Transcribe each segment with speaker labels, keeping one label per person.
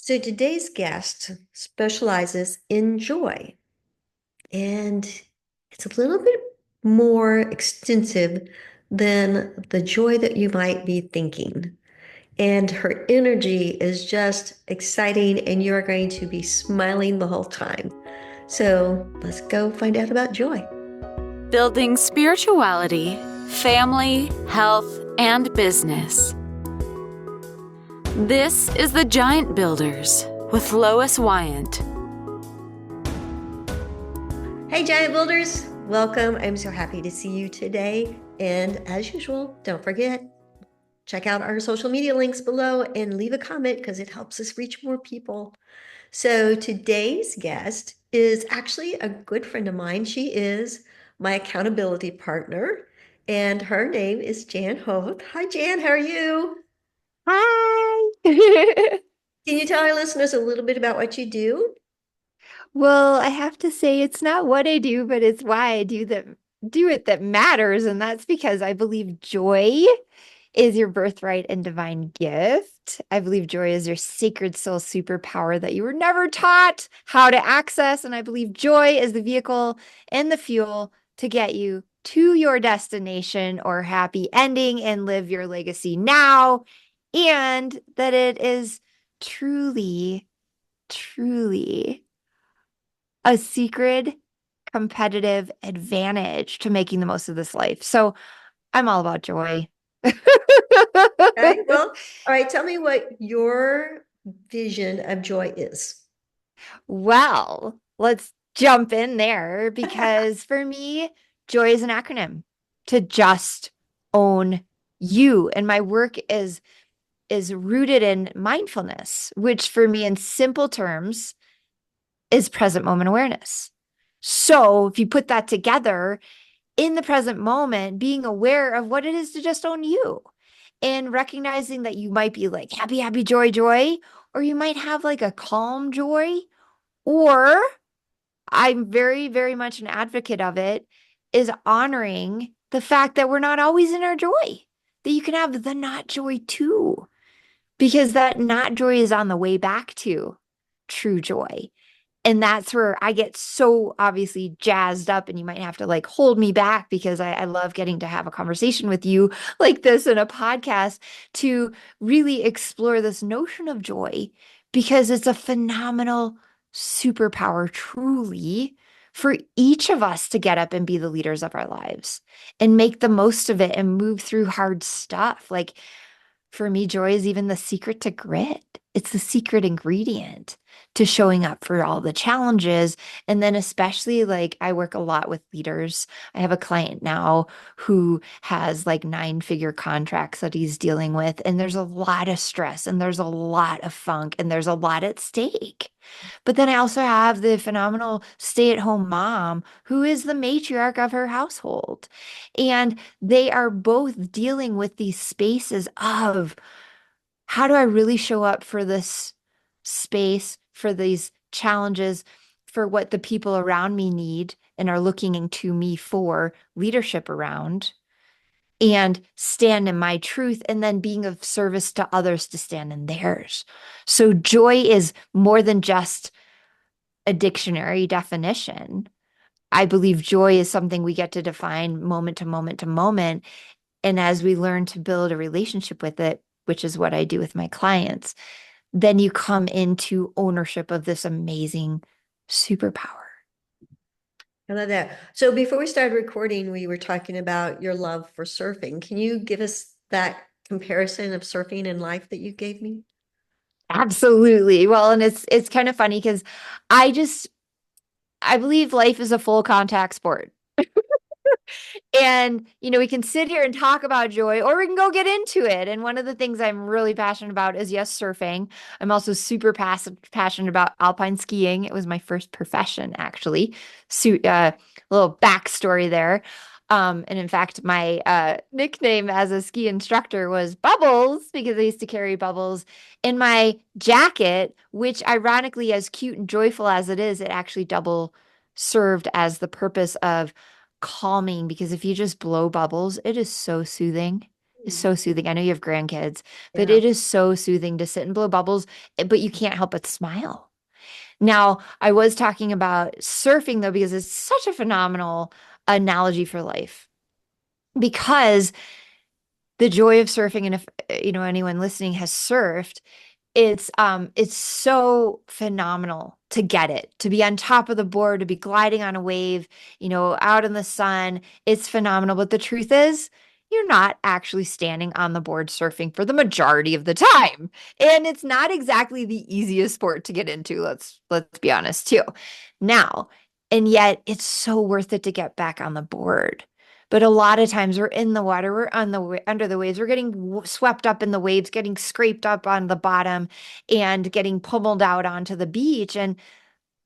Speaker 1: So today's guest specializes in joy, and it's a little bit more extensive than the joy that you might be thinking. And her energy is just exciting, and you're going to be smiling the whole time. So let's go find out about joy.
Speaker 2: Building spirituality, family, health, and business. This is The Giant Builders with Lois Wyant.
Speaker 1: Hey, Giant Builders, welcome. I'm so happy to see you today. And as usual, don't forget, check out our social media links below and leave a comment because it helps us reach more people. So today's guest is actually a good friend of mine. She is my accountability partner, and her name is Jan Hoath. Hi, Jan. How are you?
Speaker 3: Hi.
Speaker 1: Can you tell our listeners a little bit about what you do?
Speaker 3: Well, I have to say it's not what I do, but it's why I do it that matters. And that's because I believe joy is your birthright and divine gift. I believe joy is your sacred soul superpower that you were never taught how to access. And I believe joy is the vehicle and the fuel to get you to your destination or happy ending and live your legacy now. And that it is truly, truly a secret competitive advantage to making the most of this life. So I'm all about joy.
Speaker 1: Okay, well, all right, tell me what your vision of joy is.
Speaker 3: Well, let's jump in there because for me, joy is an acronym to just own you. And my work is rooted in mindfulness, which for me in simple terms is present moment awareness. So if you put that together in the present moment, being aware of what it is to just own you and recognizing that you might be like happy, happy, joy, joy, or you might have like a calm joy, or I'm very, very much an advocate of it, is honoring the fact that we're not always in our joy, that you can have the not joy too, because that not joy is on the way back to true joy. And that's where I get so obviously jazzed up, and you might have to like hold me back because I love getting to have a conversation with you like this in a podcast to really explore this notion of joy because it's a phenomenal superpower, truly, for each of us to get up and be the leaders of our lives and make the most of it and move through hard stuff. Like for me, joy is even the secret to grit. It's the secret ingredient to showing up for all the challenges. And then, especially like I work a lot with leaders. I have a client now who has like 9-figure contracts that he's dealing with. And there's a lot of stress and there's a lot of funk and there's a lot at stake. But then I also have the phenomenal stay-at-home mom who is the matriarch of her household. And they are both dealing with these spaces of how do I really show up for this space, for these challenges, for what the people around me need and are looking into me for leadership around, and stand in my truth, and then being of service to others to stand in theirs. So joy is more than just a dictionary definition. I believe joy is something we get to define moment to moment to moment. And as we learn to build a relationship with it, which is what I do with my clients, then you come into ownership of this amazing superpower.
Speaker 1: I love that. So before we started recording, we were talking about your love for surfing. Can you give us that comparison of surfing and life that you gave me?
Speaker 3: Absolutely. Well, and it's kind of funny because I just I believe life is a full contact sport. And, we can sit here and talk about joy, or we can go get into it. And one of the things I'm really passionate about is, yes, surfing. I'm also super passionate about alpine skiing. It was my first profession, actually. Little backstory there. And in fact, my nickname as a ski instructor was Bubbles because I used to carry bubbles in my jacket, which ironically, as cute and joyful as it is, it actually double served as the purpose of calming, because if you just blow bubbles, it is so soothing. is so soothing. I know you have grandkids, but
Speaker 1: Yeah.
Speaker 3: it is so soothing to sit and blow bubbles, but you can't help but smile. Now, I was talking about surfing though, because it's such a phenomenal analogy for life. Because the joy of surfing, and if anyone listening has surfed, it's so phenomenal to get it, to be on top of the board, to be gliding on a wave, out in the sun. It's phenomenal. But the truth is, you're not actually standing on the board surfing for the majority of the time. And it's not exactly the easiest sport to get into, let's be honest too. Now, and yet it's so worth it to get back on the board. But a lot of times we're in the water, we're on under the waves, we're getting swept up in the waves, getting scraped up on the bottom and getting pummeled out onto the beach. And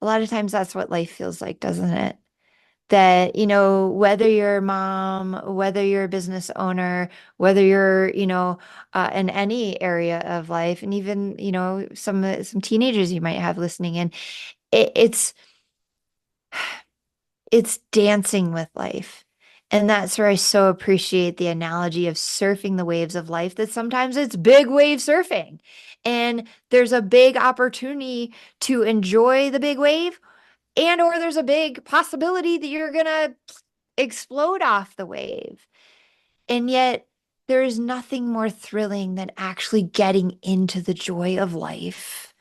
Speaker 3: a lot of times that's what life feels like, doesn't it? That, whether you're a mom, whether you're a business owner, whether you're, in any area of life, and even, some teenagers you might have listening in, it's dancing with life. And that's where I so appreciate the analogy of surfing the waves of life, that sometimes it's big wave surfing. And there's a big opportunity to enjoy the big wave, and or there's a big possibility that you're going to explode off the wave. And yet there is nothing more thrilling than actually getting into the joy of life,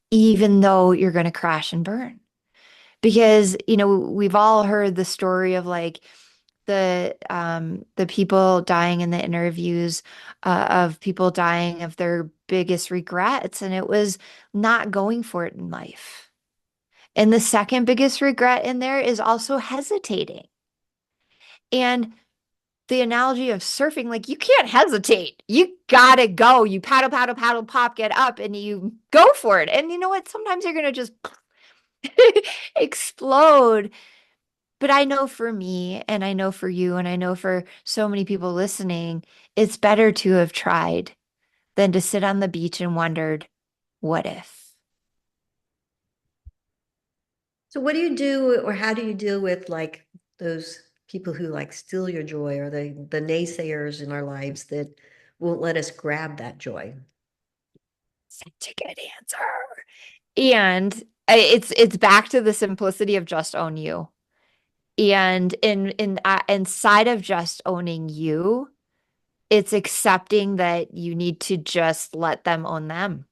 Speaker 3: even though you're going to crash and burn. Because, we've all heard the story of like the people dying in the interviews, of people dying of their biggest regrets, and it was not going for it in life. And the second biggest regret in there is also hesitating. And the analogy of surfing, like, you can't hesitate. You gotta go. You paddle, paddle, paddle, pop, get up, and you go for it. And you know what? Sometimes you're gonna just explode. But I know for me, and I know for you, and I know for so many people listening, it's better to have tried than to sit on the beach and wondered, what if?
Speaker 1: So what do you do, or how do you deal with like those people who like steal your joy, or the naysayers in our lives that won't let us grab that joy?
Speaker 3: Such a good answer. And it's back to the simplicity of just own you. And inside of just owning you, it's accepting that you need to just let them own them.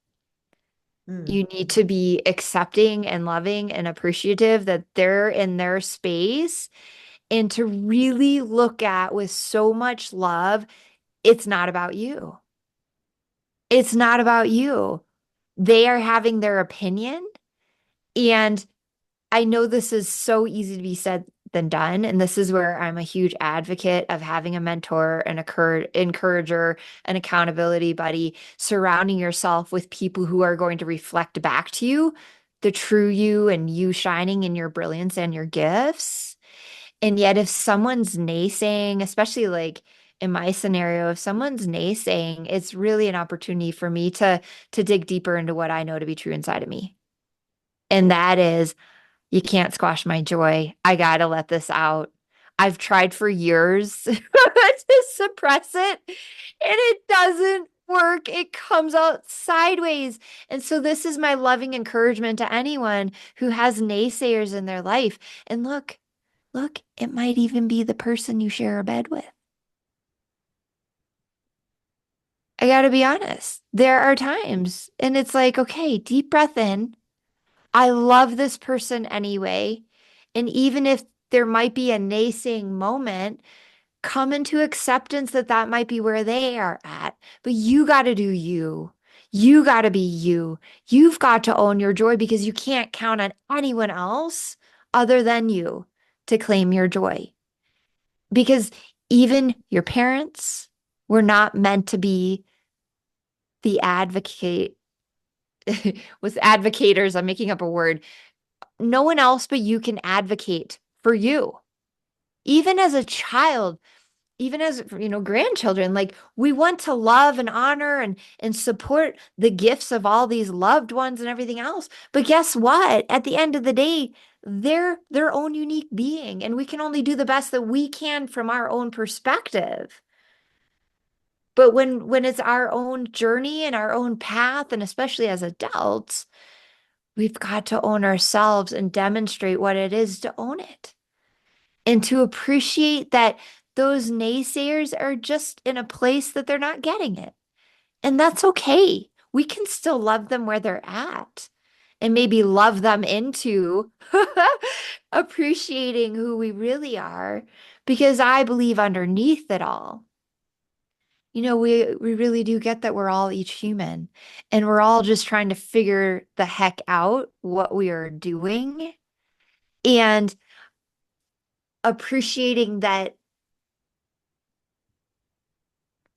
Speaker 1: Hmm.
Speaker 3: You need to be accepting and loving and appreciative that they're in their space, and to really look at with so much love, it's not about you. It's not about you. They are having their opinion. And I know this is so easy to be said than done. And this is where I'm a huge advocate of having a mentor, and a encourager, an accountability buddy, surrounding yourself with people who are going to reflect back to you the true you, and you shining in your brilliance and your gifts. And yet, if someone's naysaying, especially like in my scenario, if someone's naysaying, it's really an opportunity for me to dig deeper into what I know to be true inside of me. And that is, you can't squash my joy. I gotta let this out. I've tried for years to suppress it, and it doesn't work. It comes out sideways. And so, this is my loving encouragement to anyone who has naysayers in their life. And look, it might even be the person you share a bed with. I gotta be honest. There are times, and it's like, okay, deep breath in. I love this person anyway. And even if there might be a naysaying moment, come into acceptance that that might be where they are at. But you got to do you. You got to be you. You've got to own your joy, because you can't count on anyone else other than you to claim your joy. Because even your parents were not meant to be the advocate. With advocators, I'm making up a word. No one else but you can advocate for you. Even as a child, even as grandchildren, like, we want to love and honor and support the gifts of all these loved ones and everything else. But guess what? At the end of the day, they're their own unique being, and we can only do the best that we can from our own perspective. But when it's our own journey and our own path, and especially as adults, we've got to own ourselves and demonstrate what it is to own it and to appreciate that those naysayers are just in a place that they're not getting it. And that's okay. We can still love them where they're at and maybe love them into appreciating who we really are. Because I believe underneath it all, we really do get that we're all each human and we're all just trying to figure the heck out what we are doing and appreciating that.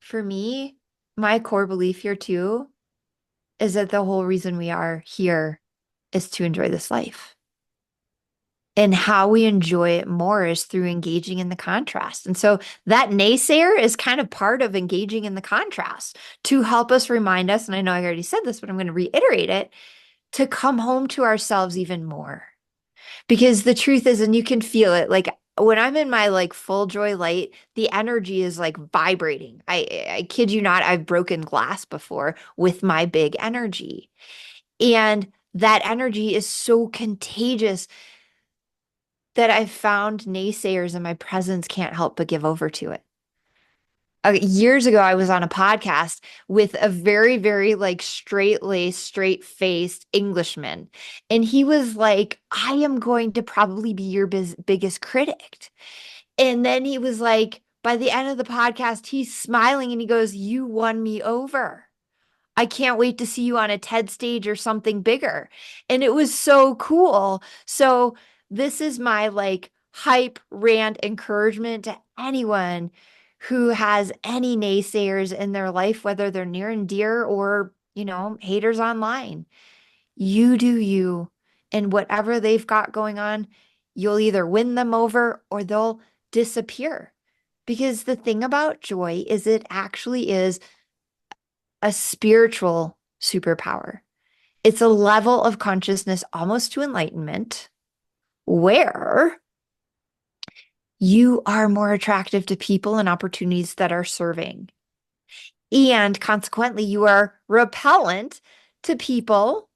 Speaker 3: For me, my core belief here too is that the whole reason we are here is to enjoy this life. And how we enjoy it more is through engaging in the contrast. And so that naysayer is kind of part of engaging in the contrast to help us remind us, and I know I already said this, but I'm going to reiterate it, to come home to ourselves even more. Because the truth is, and you can feel it, like when I'm in my like full joy light, the energy is like vibrating. I kid you not, I've broken glass before with my big energy. And that energy is so contagious that I've found naysayers in my presence can't help but give over to it. Years ago, I was on a podcast with a very, very like straight-laced, straight-faced Englishman. And he was like, I am going to probably be your biggest critic. And then he was like, by the end of the podcast, he's smiling and he goes, you won me over. I can't wait to see you on a TED stage or something bigger. And it was so cool. So this is my like hype rant encouragement to anyone who has any naysayers in their life, whether they're near and dear or, haters online. You do you. And whatever they've got going on, you'll either win them over or they'll disappear. Because the thing about joy is it actually is a spiritual superpower. It's a level of consciousness almost to enlightenment where you are more attractive to people and opportunities that are serving. And consequently, you are repellent to people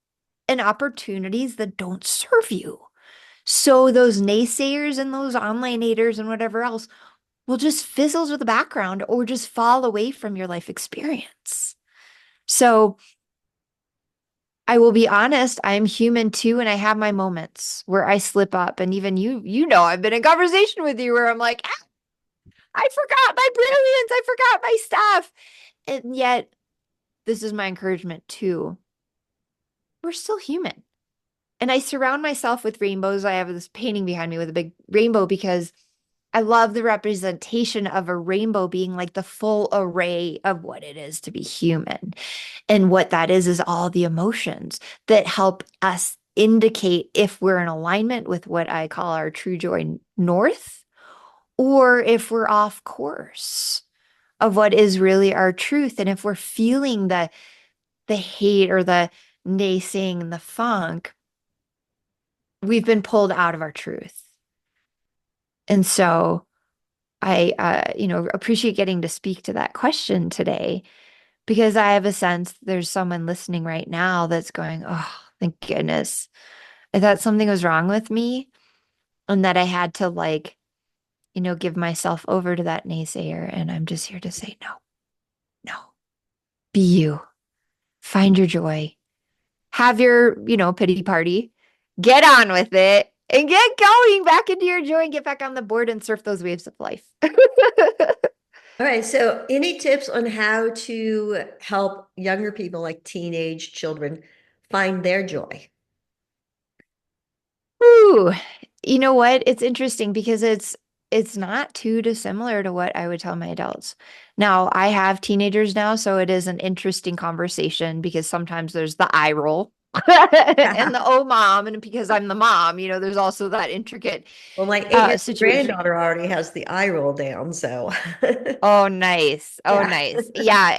Speaker 3: and opportunities that don't serve you. So those naysayers and those online haters and whatever else will just fizzle to the background or just fall away from your life experience. So I will be honest, I'm human too, and I have my moments where I slip up. And even I've been in conversation with you where I'm like, I forgot my brilliance, I forgot my stuff. And yet, this is my encouragement too. We're still human. And I surround myself with rainbows. I have this painting behind me with a big rainbow because I love the representation of a rainbow being like the full array of what it is to be human. And what that is all the emotions that help us indicate if we're in alignment with what I call our true joy north, or if we're off course of what is really our truth. And if we're feeling the hate or the naysaying and the funk, we've been pulled out of our truth. And so I, appreciate getting to speak to that question today because I have a sense there's someone listening right now that's going, oh, thank goodness. I thought something was wrong with me and that I had to give myself over to that naysayer. And I'm just here to say, no, no, be you, find your joy, have your, pity party, get on with it and get going back into your joy and get back on the board and surf those waves of life.
Speaker 1: All right. So, any tips on how to help younger people, like teenage children, find their joy?
Speaker 3: Ooh, you know what? It's interesting because it's not too dissimilar to what I would tell my adults. Now, I have teenagers now, so it is an interesting conversation because sometimes there's the eye roll and the oh mom, and because I'm the mom, there's also that intricate
Speaker 1: Well, my 8-year-old
Speaker 3: situation.
Speaker 1: granddaughter already has the eye roll down, so
Speaker 3: Oh, nice. Oh,
Speaker 1: yeah.
Speaker 3: nice. Yeah,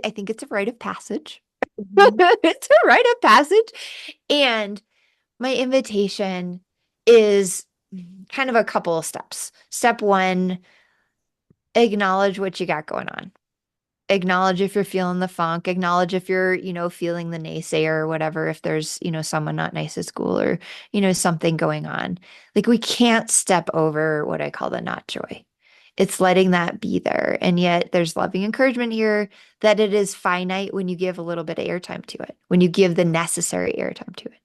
Speaker 3: I think it's a rite of passage.
Speaker 1: Mhm.
Speaker 3: It's a rite of passage. And my invitation is kind of a couple of steps. Step one, acknowledge what you got going on. acknowledge if you're feeling the funk, acknowledge if you're, feeling the naysayer or whatever, if there's, someone not nice at school or, something going on. Like we can't step over what I call the not joy. It's letting that be there. And yet there's loving encouragement here that it is finite when you give a little bit of airtime to it, when you give the necessary airtime to it.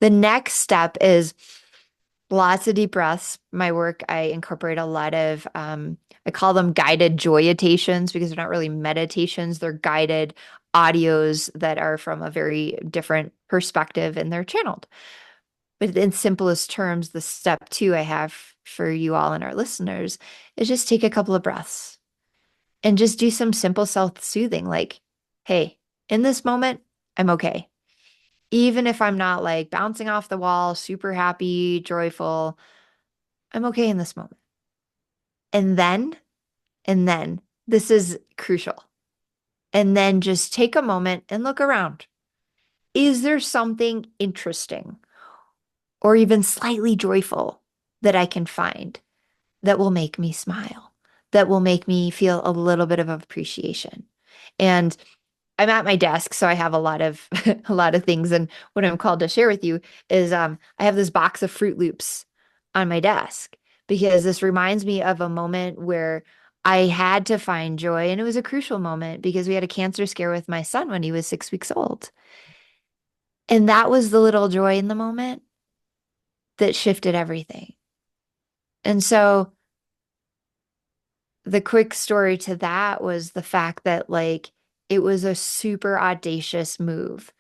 Speaker 3: The next step is lots of deep breaths. My work, I incorporate a lot of, I call them guided joyitations because they're not really meditations. They're guided audios that are from a very different perspective and they're channeled. But in simplest terms, the step two I have for you all and our listeners is just take a couple of breaths and just do some simple self-soothing like, hey, in this moment, I'm okay. Even if I'm not like bouncing off the wall, super happy, joyful, I'm okay in this moment. And then, this is crucial. And then just take a moment and look around. Is there something interesting or even slightly joyful that I can find that will make me smile, that will make me feel a little bit of appreciation? And I'm at my desk, so I have a lot of a lot of things. And what I'm called to share with you is I have this box of Fruit Loops on my desk because this reminds me of a moment where I had to find joy, and it was a crucial moment because we had a cancer scare with my son when he was 6 weeks old. And that was the little joy in the moment that shifted everything. And so the quick story to that was the fact that like it was a super audacious move.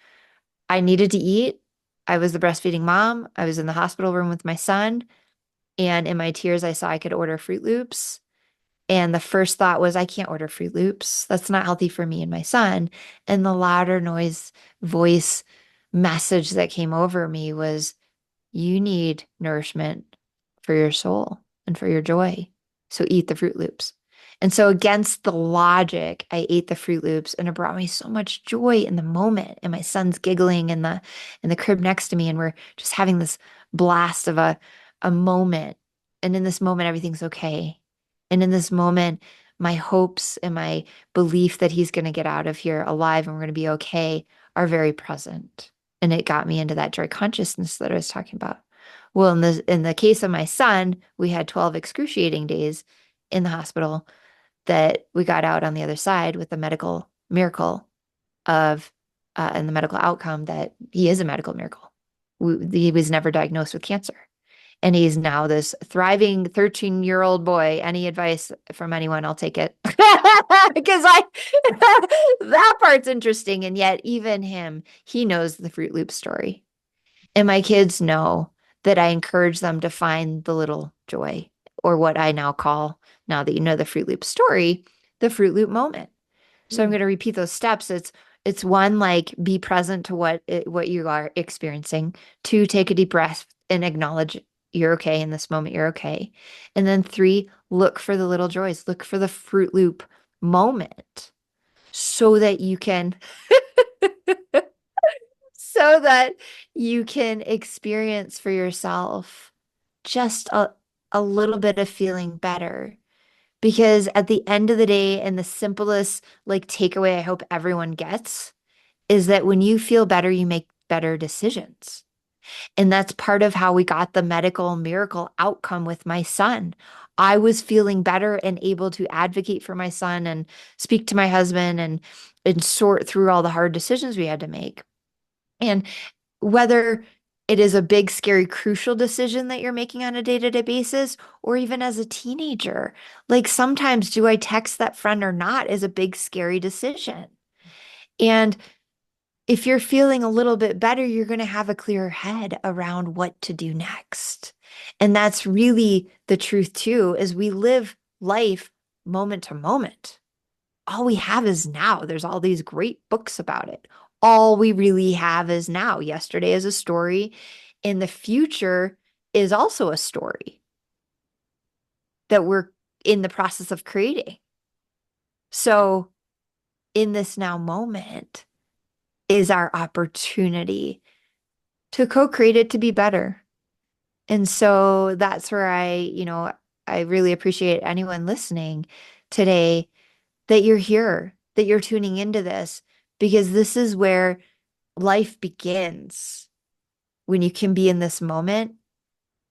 Speaker 3: I needed to eat. I was the breastfeeding mom. I was in the hospital room with my son. And in my tears, I saw I could order Fruit Loops. And the first thought was, I can't order Fruit Loops. That's not healthy for me and my son. And the louder noise voice message that came over me was, you need nourishment for your soul and for your joy. So eat the Fruit Loops. And so against the logic, I ate the Fruit Loops and it brought me so much joy in the moment. And my son's giggling in the crib next to me. And we're just having this blast of a moment. And in this moment, everything's okay. And in this moment, my hopes and my belief that he's going to get out of here alive and we're going to be okay are very present. And it got me into that joy consciousness that I was talking about. Well, in the case of my son, we had 12 excruciating days in the hospital that we got out on the other side with the medical miracle of and the medical outcome that he is a medical miracle. He was never diagnosed with cancer. And he's now this thriving 13-year-old boy. Any advice from anyone, I'll take it. Because that part's interesting. And yet, even him, he knows the Fruit Loop story. And my kids know that I encourage them to find the little joy, or what I now call, now that you know the Fruit Loop story, the Fruit Loop moment. So I'm going to repeat those steps. It's one, like be present to what you are experiencing. Two, take a deep breath and acknowledge you're okay in this moment. You're okay. And then three, look for the little joys. Look for the Fruit Loop moment so that you can so that you can experience for yourself just a little bit of feeling better. Because at the end of the day, and the simplest like takeaway I hope everyone gets is that when you feel better, you make better decisions. And that's part of how we got the medical miracle outcome with my son. I was feeling better and able to advocate for my son and speak to my husband and sort through all the hard decisions we had to make. And whether it is a big, scary, crucial decision that you're making on a day-to-day basis, or even as a teenager, like sometimes do I text that friend or not is a big, scary decision. And if you're feeling a little bit better, you're going to have a clearer head around what to do next. And that's really the truth too, is we live life moment to moment. All we have is now. There's all these great books about it. All we really have is now. Yesterday is a story, and the future is also a story that we're in the process of creating. So in this now moment is our opportunity to co-create it to be better. And so that's where I really appreciate anyone listening today that you're here that you're tuning into this, because this is where life begins, when you can be in this moment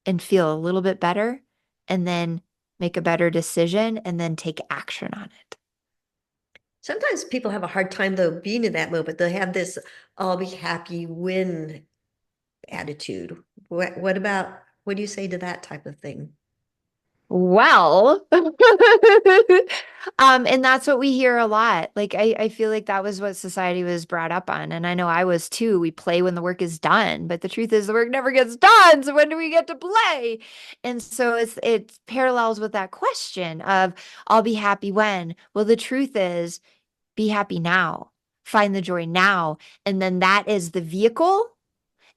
Speaker 3: and feel a little bit better and then make a better decision and then take action on it.
Speaker 1: Sometimes people have a hard time though being in that moment. They have this "I'll be happy when" attitude. What do you say to that type of thing?
Speaker 3: Well, and that's what we hear a lot. Like I feel like that was what society was brought up on. And I know I was too. We play when the work is done, but the truth is the work never gets done. So when do we get to play? And so it parallels with that question of I'll be happy when. Well, the truth is be happy now. Find the joy now. And then that is the vehicle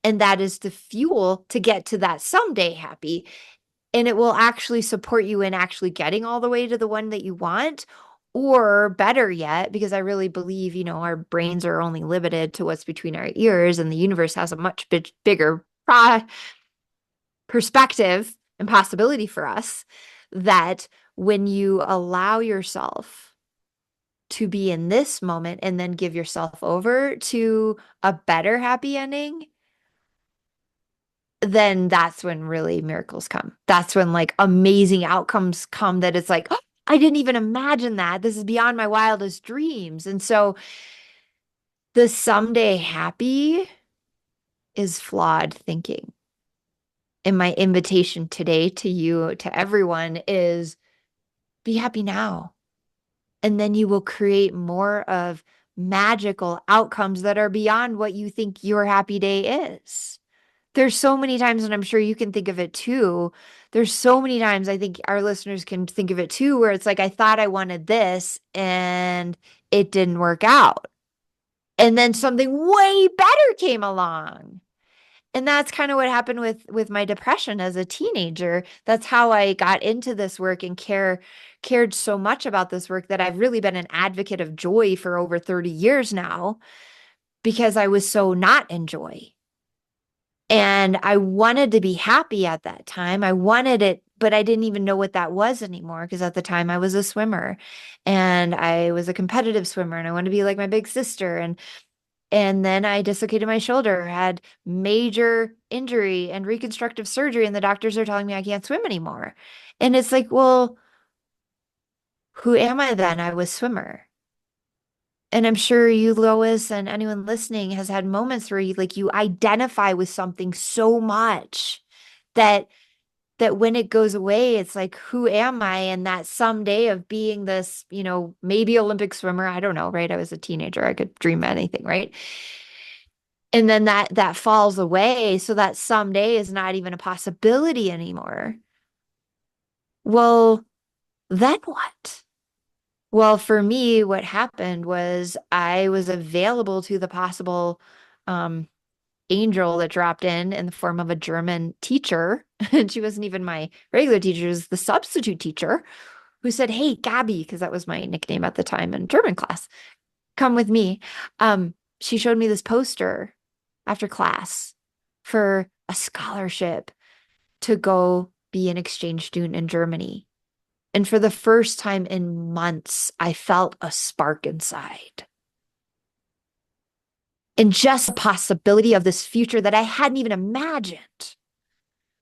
Speaker 3: and that is the fuel to get to that someday happy. And it will actually support you in actually getting all the way to the one that you want. Or better yet, because I really believe, our brains are only limited to what's between our ears, and the universe has a much bigger perspective and possibility for us, that when you allow yourself to be in this moment and then give yourself over to a better happy ending, then that's when really miracles come. That's when like amazing outcomes come, that it's like, oh, I didn't even imagine that. This is beyond my wildest dreams. And so the someday happy is flawed thinking. And my invitation today to you, to everyone, is be happy now. And then you will create more of magical outcomes that are beyond what you think your happy day is. There's so many times, and I'm sure you can think of it too. There's so many times I think our listeners can think of it too, where it's like, I thought I wanted this and it didn't work out. And then something way better came along. And that's kind of what happened with my depression as a teenager. That's how I got into this work and cared so much about this work, that I've really been an advocate of joy for over 30 years now, because I was so not in joy. And I wanted to be happy at that time. I wanted it, but I didn't even know what that was anymore, because at the time I was a swimmer and I was a competitive swimmer and I wanted to be like my big sister. And then I dislocated my shoulder, had major injury and reconstructive surgery, and the doctors are telling me I can't swim anymore. And it's like, well, who am I then? I was swimmer. And I'm sure you, Lois, and anyone listening has had moments where you identify with something so much that when it goes away, it's like, who am I? And that someday of being this, maybe Olympic swimmer, I don't know, right? I was a teenager. I could dream anything, right? And then that falls away. So that someday is not even a possibility anymore. Well, then what? Well, for me, what happened was I was available to the possible um, angel that dropped in the form of a German teacher. And she wasn't even my regular teacher, she was the substitute teacher, who said, "Hey, Gabby," because that was my nickname at the time in German class, "come with me." She showed me this poster after class for a scholarship to go be an exchange student in Germany. And for the first time in months, I felt a spark inside. And just the possibility of this future that I hadn't even imagined,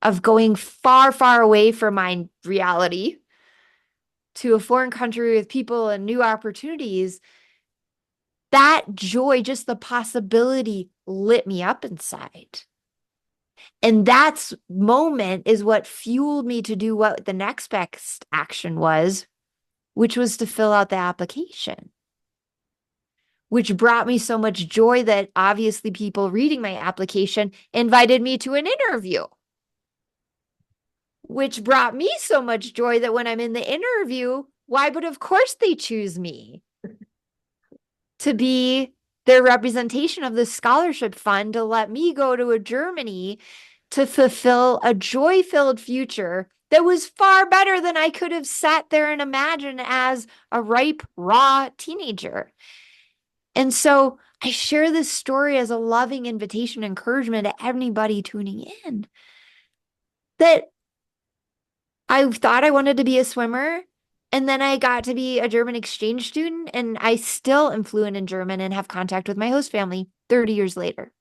Speaker 3: of going far, far away from my reality to a foreign country with people and new opportunities, that joy, just the possibility, lit me up inside. And that moment is what fueled me to do what the next best action was, which was to fill out the application, which brought me so much joy that obviously people reading my application invited me to an interview, which brought me so much joy that when I'm in the interview, why, but of course they choose me to be their representation of the scholarship fund to let me go to Germany to fulfill a joy-filled future that was far better than I could have sat there and imagined as a ripe, raw teenager. And so I share this story as a loving invitation, encouragement to anybody tuning in, that I thought I wanted to be a swimmer. And then I got to be a German exchange student, and I still am fluent in German and have contact with my host family 30 years later.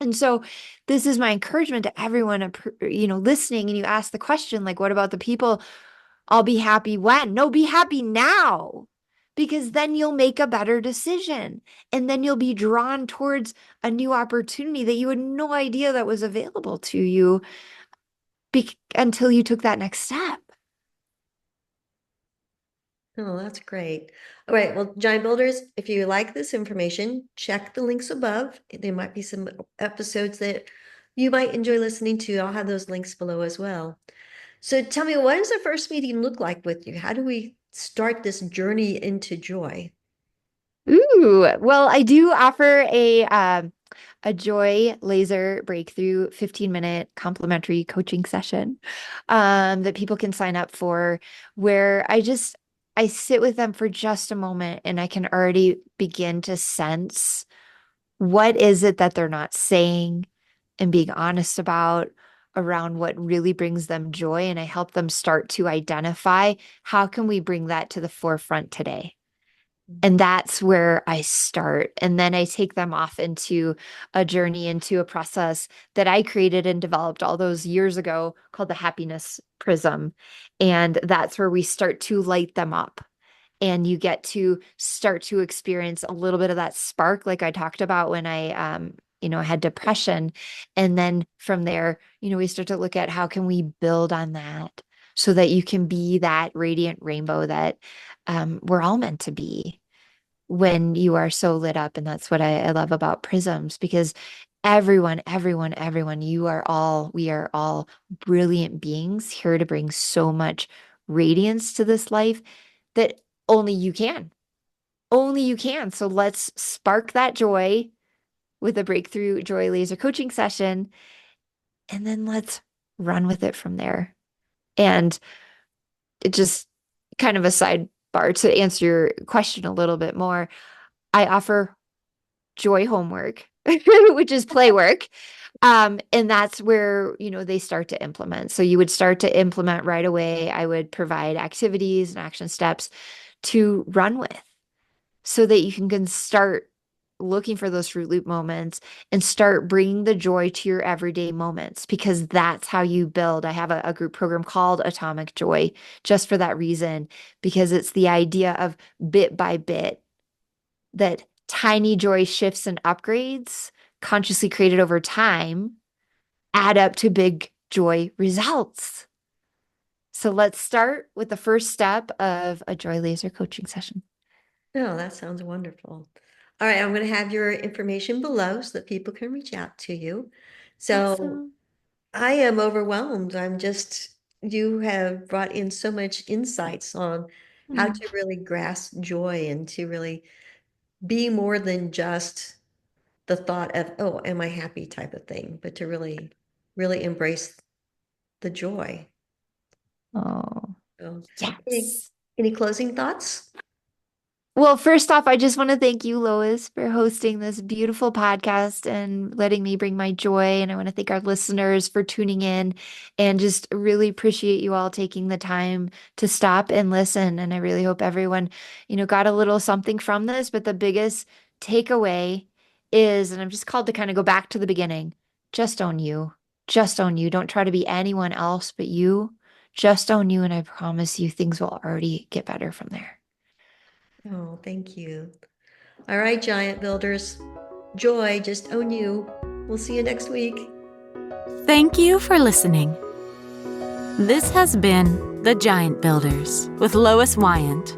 Speaker 3: And so this is my encouragement to everyone, listening. And you ask the question, like, what about the people? I'll be happy when? No, be happy now, because then you'll make a better decision. And then you'll be drawn towards a new opportunity that you had no idea that was available to you until you took that next step.
Speaker 1: Oh, that's great. All right. Well, Giant Builders, if you like this information, check the links above. There might be some episodes that you might enjoy listening to. I'll have those links below as well. So tell me, what does the first meeting look like with you? How do we start this journey into joy?
Speaker 3: Ooh, well, I do offer a joy laser breakthrough 15-minute complimentary coaching session that people can sign up for, where I sit with them for just a moment and I can already begin to sense what is it that they're not saying and being honest about around what really brings them joy. And I help them start to identify how can we bring that to the forefront today. And that's where I start. And then I take them off into a journey, into a process that I created and developed all those years ago called the happiness prism. And that's where we start to light them up. And you get to start to experience a little bit of that spark, like I talked about when I had depression. And then from there, we start to look at how can we build on that so that you can be that radiant rainbow that we're all meant to be when you are so lit up. And that's what I love about prisms, because everyone, we are all brilliant beings here to bring so much radiance to this life that only you can. Only you can. So let's spark that joy with a breakthrough joy laser coaching session, and then let's run with it from there. And it just kind of a sidebar to answer your question a little bit more. I offer joy homework, which is play work. And that's where, they start to implement. So you would start to implement right away. I would provide activities and action steps to run with so that you can start looking for those Fruit Loop moments and start bringing the joy to your everyday moments, because that's how you build. I have a group program called Atomic Joy just for that reason, because it's the idea of bit by bit, that tiny joy shifts and upgrades consciously created over time add up to big joy results. So let's start with the first step of a joy laser coaching session.
Speaker 1: Oh, that sounds wonderful. All right, I'm going to have your information below so that people can reach out to you. So
Speaker 3: Awesome.
Speaker 1: I am overwhelmed. You have brought in so much insights on how
Speaker 3: Mm.
Speaker 1: to really grasp joy and to really be more than just the thought of, oh, am I happy type of thing, but to really, really embrace the joy.
Speaker 3: Oh,
Speaker 1: So, any,
Speaker 3: yes.
Speaker 1: any closing thoughts?
Speaker 3: Well, first off, I just want to thank you, Lois, for hosting this beautiful podcast and letting me bring my joy. And I want to thank our listeners for tuning in, and just really appreciate you all taking the time to stop and listen. And I really hope everyone, got a little something from this. But the biggest takeaway is, and I'm just called to kind of go back to the beginning, just own you. Just own you. Don't try to be anyone else but you. Just own you. And I promise you, things will already get better from there.
Speaker 1: Oh, thank you. All right, giant builders. Joy, just own you. We'll see you next week.
Speaker 2: Thank you for listening. This has been The Giant Builders with Lois Wyant.